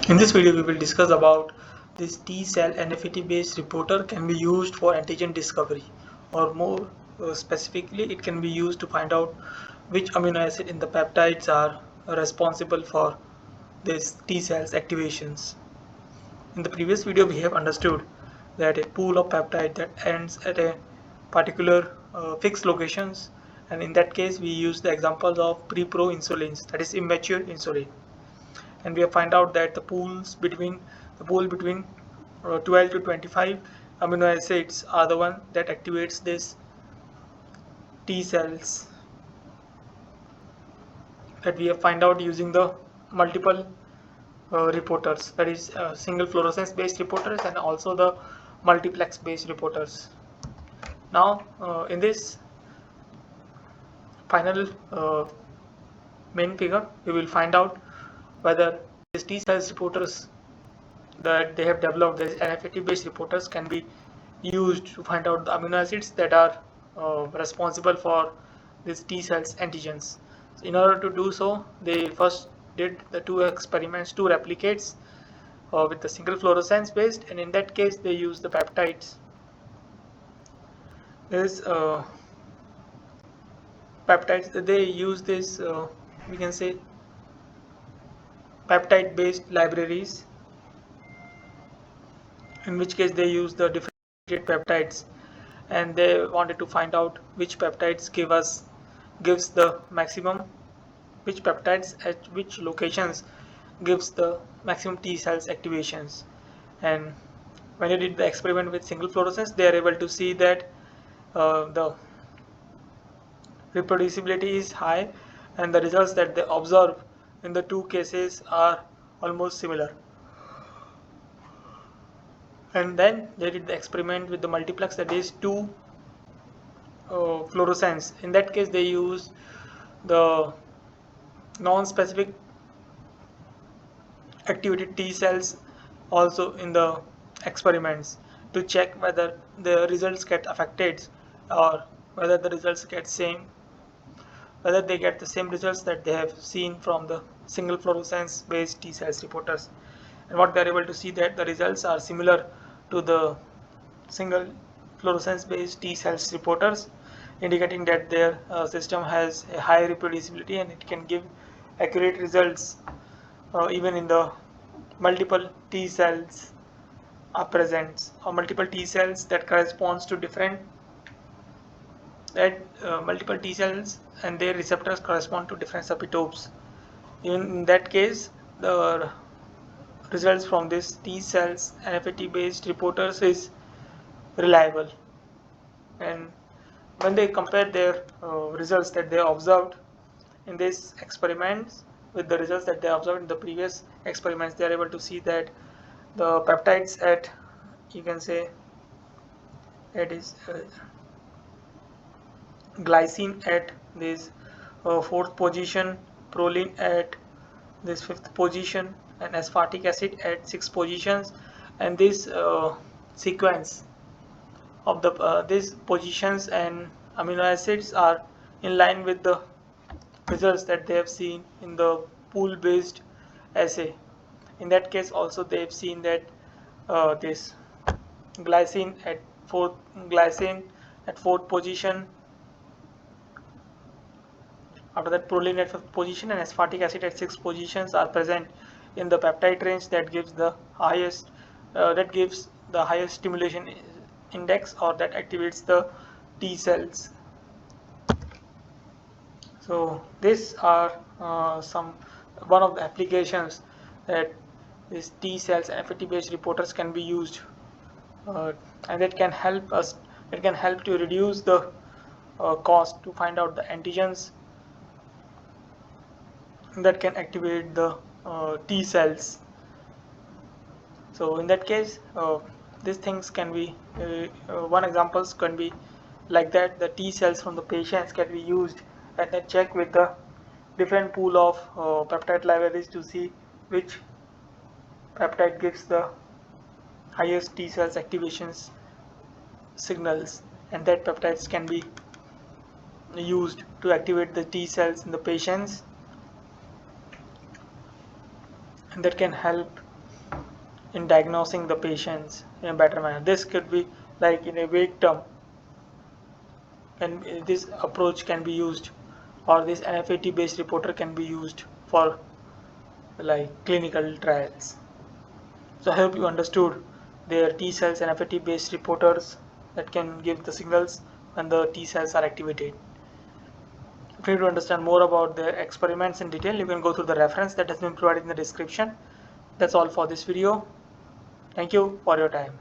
In this video, we will discuss about this T cell NFAT based reporter can be used for antigen discovery, or more specifically, it can be used to find out which amino acid in the peptides are responsible for this T cells activations. In the previous video, we have understood that a pool of peptide that ends at a particular fixed locations, and in that case, we use the examples of pre-pro insulins, that is immature insulin, and we have find out that the pool between 12 to 25 amino acids are the one that activates this T cells, that we have find out using the multiple reporters, that is single fluorescence based reporters and also the multiplex based reporters. Now in this final main figure, we will find out whether these T cells reporters that they have developed, these NFAT based reporters, can be used to find out the amino acids that are responsible for these T cells antigens. So in order to do so, they first did the two experiments, two replicates with the single fluorescence based, and in that case they used the peptides. This peptides, they use this we can say peptide based libraries, in which case they use the differentiated peptides, and they wanted to find out which peptides gives the maximum, which peptides at which locations gives the maximum T cells activations. And when they did the experiment with single fluorescence, they are able to see that the reproducibility is high, and the results that they observe in the two cases are almost similar. And then they did the experiment with the multiplex, that is two fluorescence. In that case, they use the non-specific activated T cells also in the experiments to check whether the results get affected, or whether the results get whether they get the same results that they have seen from the single fluorescence based T cells reporters. And what they are able to see, that the results are similar to the single fluorescence based T cells reporters, indicating that their system has a high reproducibility and it can give accurate results even in the multiple T cells are present, or multiple T cells that corresponds to different multiple T cells and their receptors correspond to different epitopes. Even in that case, the results from this T cells NFAT based reporters is reliable. And when they compare their results that they observed in these experiments with the results that they observed in the previous experiments, they are able to see that the peptides at, you can say, it is glycine at this fourth position, proline at this fifth position, and aspartic acid at sixth positions, and this sequence of the these positions and amino acids are in line with the results that they have seen in the pool based assay. In that case also they have seen that this glycine at fourth position, after that proline at fifth position, and aspartic acid at sixth positions are present in the peptide range that gives the highest stimulation index, or that activates the T cells. So these are one of the applications that these T cells NFAT based reporters can be used, and it can help us. It can help to reduce the cost to find out the antigens that can activate the T cells. So in that case, these things can be one examples can be like that. The T cells from the patients can be used, and then check with the different pool of peptide libraries to see which peptide gives the highest T cells activations signals, and that peptides can be used to activate the T cells in the patients, and that can help in diagnosing the patients in a better manner. This could be like in a vague term, and this approach can be used, or this NFAT based reporter can be used for like clinical trials. So I hope you understood their T cells NFAT based reporters that can give the signals when the T cells are activated. If you need to understand more about the experiments in detail, you can go through the reference that has been provided in the description. That's all for this video. Thank you for your time.